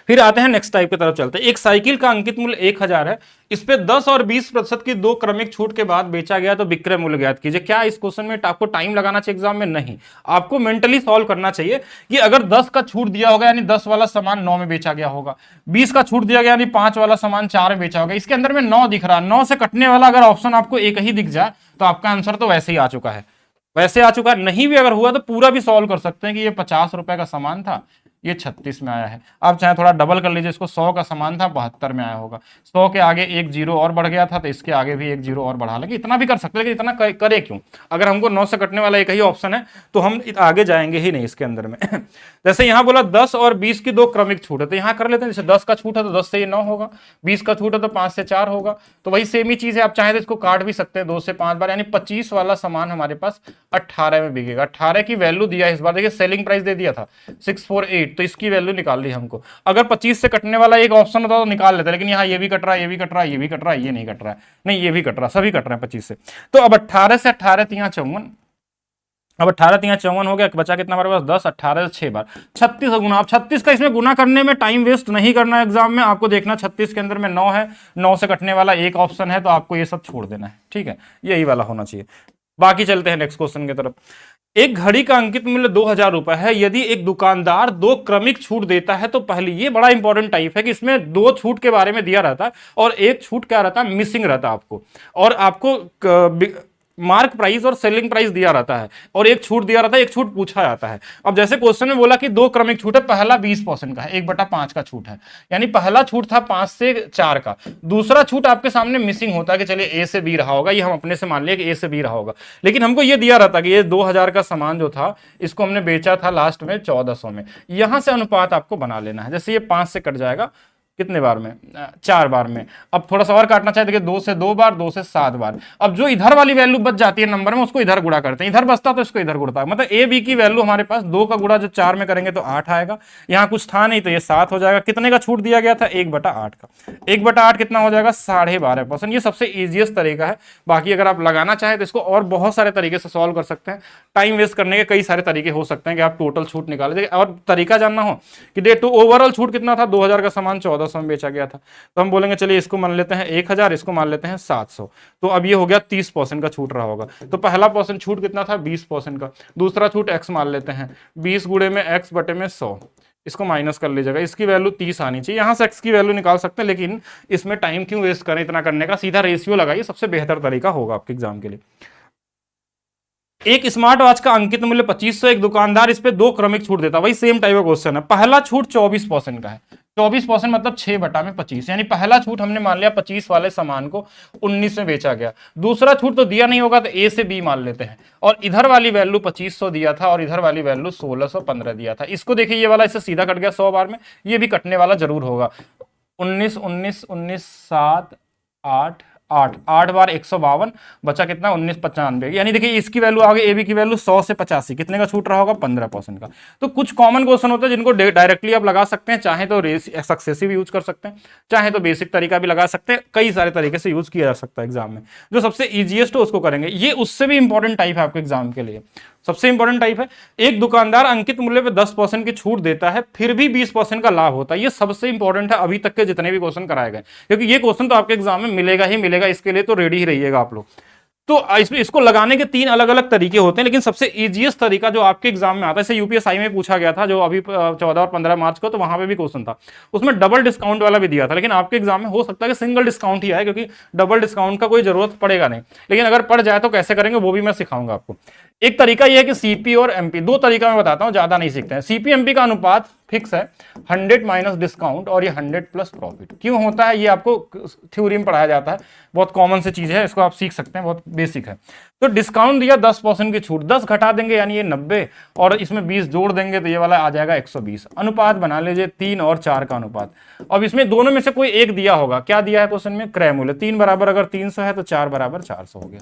फिर आते हैं नेक्स्ट टाइप की तरफ चलते हैं। एक साइकिल का अंकित मूल्य 1000 है, इस पे 10 और 20% की दो क्रमिक छूट के बाद बेचा गया तो विक्रय मूल्य ज्ञात कीजिए। क्या इस क्वेश्चन में आपको टाइम लगाना चाहिए एग्जाम में? नहीं, आपको मेंटली सॉल्व करना चाहिए कि अगर 10 का छूट दिया होगा यानी 10 वाला सामान 9 में बेचा गया होगा, 20 का छूट दिया गया यानी 5 वाला सामान 4 में बेचा होगा। इसके अंदर में 9 दिख रहा है, 9 से कटने वाला अगर ऑप्शन आपको एक ही दिख जाए तो आपका आंसर तो वैसे ही आ चुका है, वैसे आ चुका है। नहीं भी अगर हुआ तो पूरा भी सॉल्व कर सकते हैं कि ये 50 रुपए का सामान था, ये 36 में आया है। आप चाहे थोड़ा डबल कर लीजिए, इसको 100 का सामान था 72 में आया होगा, 100 के आगे एक जीरो और बढ़ गया था तो इसके आगे भी एक जीरो और बढ़ा लेंगे। इतना भी कर सकते हैं, लेकिन इतना करे क्यों, अगर हमको 9 से कटने वाला एक ही ऑप्शन है तो हम आगे जाएंगे ही नहीं इसके अंदर में। जैसे यहाँ बोला 10 और 20 की दो क्रमिक छूट है, तो यहाँ कर लेते हैं। जैसे 10 का छूट है तो 10 से ये 9 होगा, 20 का छूट है तो 5 से 4 होगा, तो वही सेम ही चीज है। आप चाहे तो इसको काट भी सकते हैं 2 से 5 बार, यानी 25 वाला सामान हमारे पास 18 में बिकेगा। 18 की वैल्यू दिया है इस बार, देखिए सेलिंग प्राइस दे दिया था 648, तो इसकी वैल्यू निकाल ली हमको। अगर 25 से कटने वाला एक ऑप्शन होता तो निकाल लेते, लेकिन यहाँ ये भी कट रहा है, ये भी कट रहा है, ये भी कट रहा है, ये नहीं कट रहा है, नहीं ये भी कट रहा है, सभी कट रहे हैं 25 से। तो अब 18 से 18 3 54, अब 18 3 54 हो गया, बचा कितना हमारे पास 10, 18 से 6 बार 36 गुना। अब 36 का इसमें गुना करने में टाइम वेस्ट नहीं करना है एग्जाम में, आपको देखना 36 के अंदर में 9 है, 9 से कटने वाला एक ऑप्शन है, तो आपको ये सब छोड़ देना है। ठीक है, यही वाला होना चाहिए। बाकी चलते हैं नेक्स्ट क्वेश्चन की तरफ। एक घड़ी का अंकित मूल्य 2000 रुपए है, यदि एक दुकानदार दो क्रमिक छूट देता है तो पहली, ये बड़ा इंपॉर्टेंट टाइप है कि इसमें दो छूट के बारे में दिया रहता है और एक छूट क्या रहता है, मिसिंग रहता है आपको, और आपको मार्क प्राइस और सेलिंग प्राइस दिया रहता है और एक छूट दिया रहता है, एक छूट पूछा जाता है। अब जैसे क्वेश्चन में बोला कि दो क्रमिक छूट है, पहला 20% का है, 1/5 का छूट है, यानी पहला छूट था 5 से 4 का, दूसरा छूट आपके सामने मिसिंग होता है कि चलिए ए से बी रहा होगा, ये हम अपने से मान लिया कि ए से बी रहा होगा, लेकिन हमको ये दिया रहता कि ये 2000 का सामान जो था इसको हमने बेचा था लास्ट में 1400 में। यहां से अनुपात आपको बना लेना है। जैसे ये 5 से कट जाएगा, कितने बार में? 4 बार में। अब थोड़ा सा और काटना चाहिए, देखिए 2 से 2 बार, 2 से 7 बार। अब जो इधर वाली वैल्यू बच जाती है नंबर में, उसको इधर गुणा करते हैं, इधर बचता तो इसको इधर गुणता है। मतलब ए बी की वैल्यू हमारे पास 2 का गुणा जब 4 में करेंगे तो 8 आएगा, यहाँ कुछ था नहीं तो ये 7 हो जाएगा। कितने का छूट दिया गया था? 1/8 का। 1/8 कितना हो जाएगा? 12.5%। ये सबसे ईजिएस्ट तरीका है। बाकी अगर आप लगाना चाहें तो इसको और बहुत सारे तरीके से सॉल्व कर सकते हैं। टाइम वेस्ट करने के कई सारे तरीके हो सकते हैं कि आप टोटल छूट निकालें। और तरीका जानना हो कि दे तो ओवरऑल छूट कितना था? 2000 का सामान 1400 में बेचा गया था, तो हम बोलेंगे चलिए इसको मान लेते हैं 1000, इसको मान लेते हैं 700, तो अब ये हो गया 30% का छूट रहा होगा। तो पहला परसेंट छूट कितना था? 20% का। दूसरा छूट x मान लेते हैं, 20 गुणे में x बटे में 100, इसको माइनस कर लीजिएगा, इसकी वैल्यू 30 आनी चाहिए। यहां से x की वैल्यू निकाल सकते हैं, लेकिन इसमें टाइम क्यों वेस्ट करें इतना करने का, सीधा रेशियो लगाइए, सबसे बेहतर तरीका होगा आपके एग्जाम के लिए। एक स्मार्ट वॉच का अंकित मूल्य 2500, एक दुकानदार इस पे 2 क्रमिक छूट देता। वही सेम टाइप का क्वेश्चन है। पहला छूट 24% का है, 24% मतलब 6/25, यानी पहला छूट हमने मान लिया 25 वाले सामान को 19 में बेचा गया। दूसरा छूट तो दिया नहीं होगा तो ए से बी मान लेते हैं, और इधर वाली वैल्यू 2500 दिया था और इधर वाली वैल्यू 1615 दिया था। इसको देखिए, ये वाला इससे सीधा कट गया 100 बार में, ये भी कटने वाला जरूर होगा। 19 19 19 7 8 8 8 बार 152, बचा कितना? 1995। यानी देखिए इसकी वैल्यू आ गई, ए बी की वैल्यू 100 से 85, कितने का छूट रहा होगा? 15% का। तो कुछ कॉमन क्वेश्चन होते हैं जिनको डायरेक्टली आप लगा सकते हैं, चाहे तो सक्सेसिव यूज कर सकते हैं, चाहे तो बेसिक तरीका भी लगा सकते हैं। कई सारे तरीके से यूज किया जा सकता है एग्जाम में, जो सबसे ईजिएस्ट हो उसको करेंगे। ये उससे भी इंपॉर्टेंट टाइप है आपके एग्जाम के लिए, सबसे इंपॉर्टेंट टाइप है। एक दुकानदार अंकित मूल्य पे 10% की छूट देता है, फिर भी 20% का लाभ होता है। ये सबसे इंपॉर्टेंट है अभी तक के जितने भी क्वेश्चन कराए गए, क्योंकि ये क्वेश्चन तो आपके एग्जाम में मिलेगा ही मिलेगा, इसके लिए तो रेडी ही रहिएगा आप लोग। तो इसको लगाने के 3 अलग अलग तरीके होते हैं, लेकिन सबसे इजीएस्ट तरीका जो आपके एग्जाम में आता है, जैसे यूपीएसआई में पूछा गया था जो अभी 14 और 15 मार्च को, तो वहां पे भी क्वेश्चन था, उसमें डबल डिस्काउंट वाला भी दिया था। लेकिन आपके एग्जाम में हो सकता है कि सिंगल डिस्काउंट ही आए, क्योंकि डबल डिस्काउंट का कोई जरूरत पड़ेगा नहीं। लेकिन अगर पड़ जाए तो कैसे करेंगे वो भी मैं सिखाऊंगा आपको। एक तरीका यह है कि सीपी और एमपी, 2 तरीका मैं बताता हूं, ज्यादा नहीं सीखते हैं। सीपी एमपी का अनुपात फिक्स है, 100 माइनस डिस्काउंट और ये 100 प्लस प्रॉफिट। क्यों होता है ये आपको थ्योरी में पढ़ाया जाता है, बहुत कॉमन सी चीज है, इसको आप सीख सकते हैं, बहुत बेसिक है। तो डिस्काउंट दिया 10% की छूट, 10 घटा देंगे यानी ये 90, और इसमें 20 जोड़ देंगे तो ये वाला आ जाएगा 120। अनुपात बना लीजिए 3 और 4 का अनुपात। अब इसमें दोनों में से कोई एक दिया होगा, क्या दिया है क्वेश्चन में? क्रय मूल्य। 3 बराबर अगर 300 है तो 4 बराबर 400 हो गया।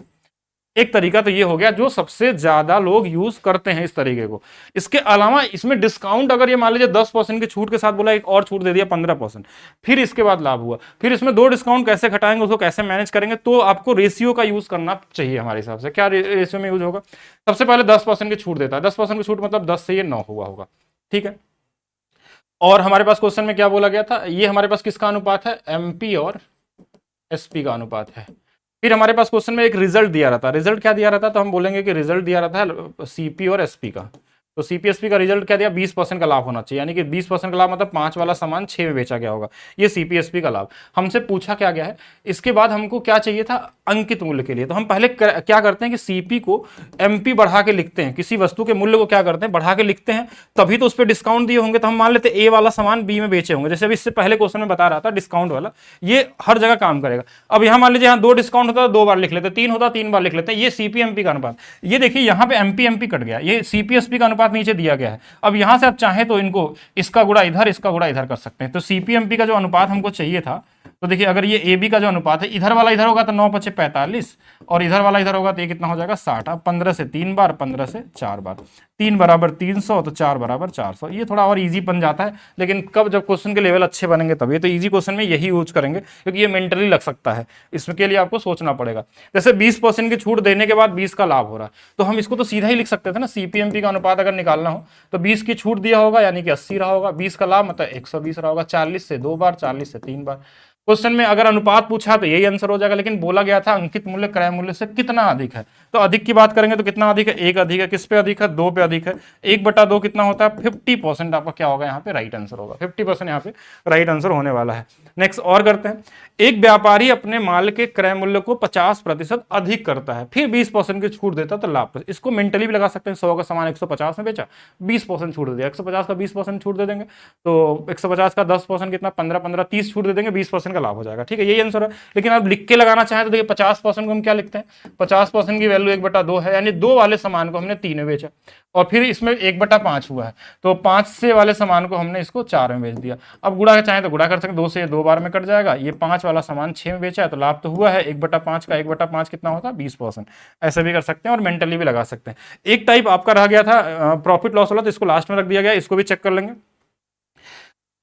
एक तरीका तो ये हो गया जो सबसे ज्यादा लोग यूज करते हैं इस तरीके को। इसके अलावा इसमें डिस्काउंट अगर ये मान लीजिए 10% की छूट के साथ बोला, एक और छूट दे दिया 15%, फिर इसके बाद लाभ हुआ, फिर इसमें 2 डिस्काउंट कैसे घटाएंगे, उसको कैसे मैनेज करेंगे, तो आपको रेशियो का यूज करना चाहिए हमारे हिसाब से। क्या रेशियो में यूज होगा? सबसे पहले 10% की छूट देता है, 10% की छूट मतलब 10 से ये 9 हुआ होगा, ठीक है। और हमारे पास क्वेश्चन में क्या बोला गया था, ये हमारे पास किसका अनुपात है? एमपी और एसपी का अनुपात है। फिर हमारे पास क्वेश्चन में एक रिजल्ट दिया रहता है, रिजल्ट क्या दिया रहता है? तो हम बोलेंगे कि रिजल्ट दिया रहता है सीपी और एसपी का। तो सीपीएसपी का रिजल्ट क्या दिया? 20% का लाभ होना चाहिए, यानी कि 20% का लाभ मतलब 5 वाला सामान 6 में बेचा गया होगा, ये सीपीएसपी का लाभ। हमसे पूछा क्या गया है, इसके बाद हमको क्या चाहिए था? अंकित मूल्य के लिए। तो हम पहले क्या करते हैं कि सीपी को एमपी बढ़ा के लिखते हैं, किसी वस्तु के मूल्य को क्या करते हैं? बढ़ा के लिखते हैं, तभी तो उस पर डिस्काउंट दिए होंगे। तो हम मान लेते ए वाला सामान बी में बेचे होंगे, जैसे अभी इससे पहले क्वेश्चन में बता रहा था डिस्काउंट वाला, ये हर जगह काम करेगा। अब यहाँ मान लीजिए यहाँ 2 डिस्काउंट होता है 2 बार लिख लेते हैं, 3 होता 3 बार लिख लेते हैं, ये सीपीएमपी का अनुपात। ये देखिए यहाँ पे एमपी एमपी कट गया, ये सीपीएसपी का अनुपात नीचे दिया गया है। अब यहां से आप चाहें तो इनको इसका गुणा इधर, इसका गुणा इधर कर सकते हैं। तो सीपीएमपी का जो अनुपात हमको चाहिए था, तो देखिए अगर ये ए बी का जो अनुपात है, इधर वाला इधर होगा तो 9 पचे 45, और इधर वाला इधर होगा तो ये कितना हो जाएगा? 60। अब 15 से 3 बार, 15 से 4 बार, 3 बराबर 300 तो 4 बराबर 400। ये थोड़ा और इजी बन जाता है, लेकिन कब? जब क्वेश्चन के लेवल अच्छे बनेंगे तभी। तो इजी क्वेश्चन में यही यूज करेंगे, क्योंकि ये मेंटली लग सकता है, इसके लिए आपको सोचना पड़ेगा। जैसे 20% की छूट देने के बाद 20 का लाभ हो रहा है, तो हम इसको तो सीधा ही लिख सकते थे ना, सीपीएमपी का अनुपात अगर निकालना हो तो 20 की छूट दिया होगा यानी कि 80 रहा होगा, 20 का लाभ मतलब 120 रहा होगा, 40 से 2 बार, 40 से 3 बार। क्वेश्चन में अगर अनुपात पूछा तो यही आंसर हो जाएगा, लेकिन बोला गया था अंकित मूल्य क्रय मूल्य से कितना अधिक है। तो अधिक की बात करेंगे तो कितना अधिक है? 1 अधिक है। किस पे अधिक है? 2 पे अधिक है। 1/2 कितना होता है? 50% आपका क्या होगा यहाँ पे? राइट आंसर होगा। 50% यहाँ पे राइट आंसर होने वाला है। नेक्स्ट और करते हैं। एक व्यापारी अपने माल के क्रय मूल्य को 50% अधिक करता है, फिर 20% की छूट देता तो लाभ। इसको मेंटली भी लगा सकते हैं। 100 का सामान 150 में बेचा, 20% छूट दे दिया, 150 का 20% छूट दे देंगे तो 150 का 10% कितना, 15 15 30 छूट दे देंगे, 20% का लाभ हो जाएगा। ठीक है, यही आंसर है। लेकिन आप लिख के लगाना चाहें तो देखिए 50% को हम क्या लिखते हैं, 50% की वैल्यू 1/2 है, यानी 2 वाले सामान को हमने 3 में बेचा और फिर इसमें 1/5 हुआ है, तो 5 से वाले सामान को हमने इसको 4 में बेच दिया। अब गुणा चाहें तो गुणा कर सकते हैं, 2 से 2 बार में कट जाएगा। ये 5 वाला सामान 6 में बेचा है तो लाभ तो हुआ है। 1/5 का 1/5 कितना होता है, 20%। ऐसे भी कर सकते हैं और मेंटली भी लगा सकते हैं। एक टाइप आपका रह गया था प्रॉफिट लॉस वाला, तो इसको लास्ट में रख दिया गया, इसको भी चेक कर लेंगे।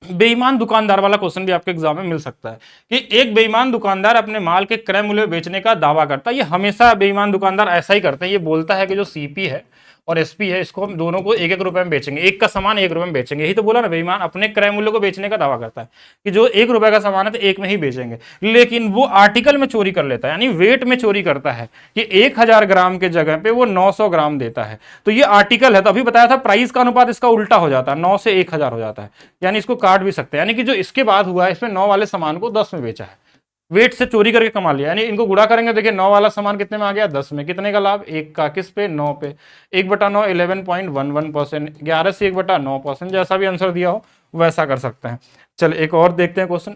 बेईमान दुकानदार वाला क्वेश्चन भी आपके एग्जाम में मिल सकता है कि एक बेईमान दुकानदार अपने माल के क्रय मूल्य बेचने का दावा करता है। ये हमेशा बेईमान दुकानदार ऐसा ही करते हैं। ये बोलता है कि जो सीपी है और एसपी है, इसको हम दोनों को 1-1 रुपए में बेचेंगे, एक का सामान 1 रुपए में बेचेंगे। यही तो बोला ना, बेईमान अपने क्रय मूल्य को बेचने का दावा करता है कि जो 1 रुपए का सामान है तो 1 में ही बेचेंगे, लेकिन वो आर्टिकल में चोरी कर लेता है, यानी वेट में चोरी करता है कि 1000 ग्राम के जगह पे वो 900 ग्राम देता है। तो ये आर्टिकल है, तो अभी बताया था प्राइस का अनुपात इसका उल्टा हो जाता है, 9 से 1000 हो जाता है, यानी इसको काट भी सकते हैं। यानी कि जो इसके बाद हुआ है, इसमें 9 वाले सामान को 10 में बेचा है, वेट से चोरी करके कमा लिया। यानी इनको गुणा करेंगे, देखिए 9 वाला सामान कितने में आ गया, 10 में। कितने का लाभ, 1 का, किस पे, 9 पे। 1/9 11.11%, 11 से 1/9%। जैसा भी आंसर दिया हो वैसा कर सकते हैं। चलिए एक और देखते हैं क्वेश्चन।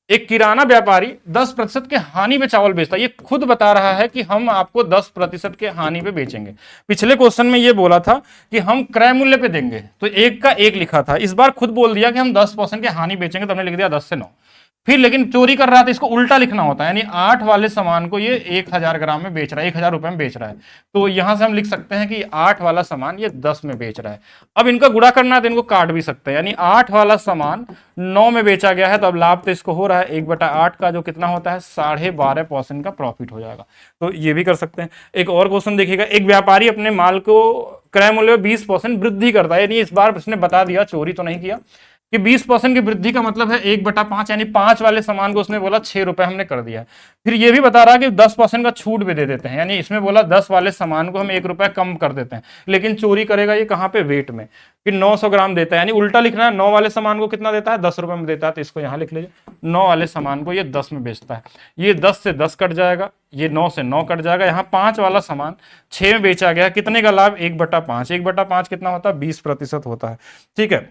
एक किराना व्यापारी 10% के हानि पे चावल बेचता है। ये खुद बता रहा है कि हम आपको 10% के हानि पे बेचेंगे। पिछले क्वेश्चन में ये बोला था कि हम क्रय मूल्य पे देंगे, तो 1 का 1 लिखा था। इस बार खुद बोल दिया कि हम 10% के हानि बेचेंगे, तो हमने लिख दिया 10 से 9। फिर लेकिन चोरी कर रहा था, इसको उल्टा लिखना होता है, यानी 8 वाले सामान को ये 1000 ग्राम में बेच रहा है, 1000 रुपए में बेच रहा है। तो यहां से हम लिख सकते हैं कि 8 वाला सामान ये 10 में बेच रहा है। अब इनका गुणा करना है तो इनको काट भी सकते हैं, यानी 8 वाला सामान 9 में बेचा गया है, तो अब लाभ तो इसको हो रहा है 1/8 का, जो कितना होता है 12.5% का प्रॉफिट हो जाएगा। तो ये भी कर सकते हैं। एक और क्वेश्चन देखिएगा। एक व्यापारी अपने माल को क्रय मूल्य में 20% वृद्धि करता है, यानी इस बार उसने बता दिया, चोरी तो नहीं किया, कि 20% की वृद्धि का मतलब है 1/5, यानी 5 वाले सामान को उसने बोला 6 रुपए हमने कर दिया है। फिर ये भी बता रहा है कि 10% का छूट भी दे देते हैं, यानी इसमें बोला 10 वाले सामान को हम 1 रुपए कम कर देते हैं, लेकिन चोरी करेगा ये कहां पे, वेट में, कि 900 ग्राम देता है। यानी उल्टा लिखना है, 9 वाले सामान को कितना देता है, 10 रुपए में देता है, तो इसको यहां लिख लीजिए, 9 वाले सामान को ये 10 में बेचता है। ये 10 से 10 कट जाएगा, ये 9 से 9 कट जाएगा, यहाँ 5 वाला सामान 6 में बेचा गया, कितने का लाभ, 1/5। 1/5 कितना होता है, 20% होता है। ठीक है,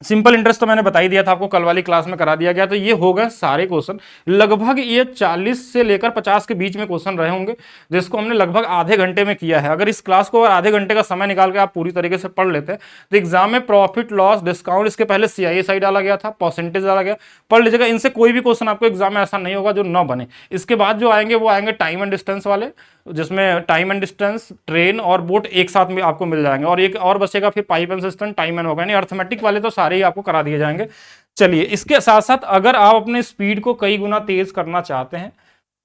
सिंपल इंटरेस्ट तो मैंने बता ही दिया था आपको, कल वाली क्लास में करा दिया गया। तो ये हो गए सारे क्वेश्चन। लगभग ये 40 से लेकर 50 के बीच में क्वेश्चन रहे होंगे, जिसको हमने लगभग आधे घंटे में किया है। अगर इस क्लास को आधे घंटे का समय निकाल के आप पूरी तरीके से पढ़ लेते हैं तो एग्जाम में प्रॉफिट लॉस डिस्काउंट, इसके पहले CISI डाला गया था, परसेंटेज डाला गया, पढ़ लीजिएगा। इनसे कोई भी क्वेश्चन आपको एग्जाम में ऐसा नहीं होगा जो न बने। इसके बाद जो आएंगे वो आएंगे टाइम एंड डिस्टेंस वाले, जिसमें टाइम एंड डिस्टेंस, ट्रेन और बोट एक साथ में आपको मिल जाएंगे, और एक और बचेगा फिर pipe and system, time and होगा, यानी अर्थमेटिक वाले तो सारे ही आपको करा दिए जाएंगे। चलिए, इसके साथ साथ अगर आप अपने स्पीड को कई गुना तेज करना चाहते हैं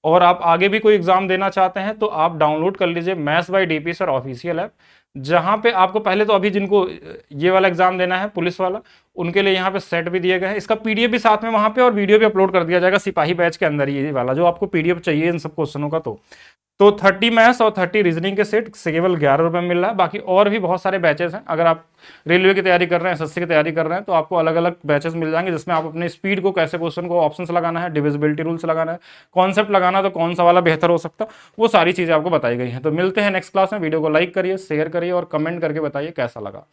और आप आगे भी कोई एग्जाम देना चाहते हैं, तो आप डाउनलोड कर लीजिए maths by DP sir official app, जहां पे आपको पहले तो अभी जिनको ये वाला एग्जाम देना है पुलिस वाला, उनके लिए यहाँ पे सेट भी दिए गए हैं। इसका PDF भी साथ में वहां पे और वीडियो भी अपलोड कर दिया जाएगा सिपाही बैच के अंदर, ये वाला जो आपको PDF चाहिए इन सब क्वेश्चनों का। तो 30 मैथ्स और 30 रीजनिंग के सेट केवल 11 रुपए में मिल रहा है। बाकी और भी बहुत सारे बैचेस हैं। अगर आप रेलवे की तैयारी कर रहे हैं, SSC की तैयारी कर रहे हैं, तो आपको अलग अलग बैचेस मिल जाएंगे, जिसमें आप अपने स्पीड को, कैसे क्वेश्चन को ऑप्शंस लगाना है, डिविजिबिलिटी रूल्स लगाना है, कॉन्सेप्ट लगाना है, तो कौन सा वाला बेहतर हो सकता है, वो सारी चीज़ें आपको बताई गई हैं। तो मिलते हैं नेक्स्ट क्लास में। वीडियो को लाइक करिए, शेयर करिए और कमेंट करके बताइए कैसा लगा।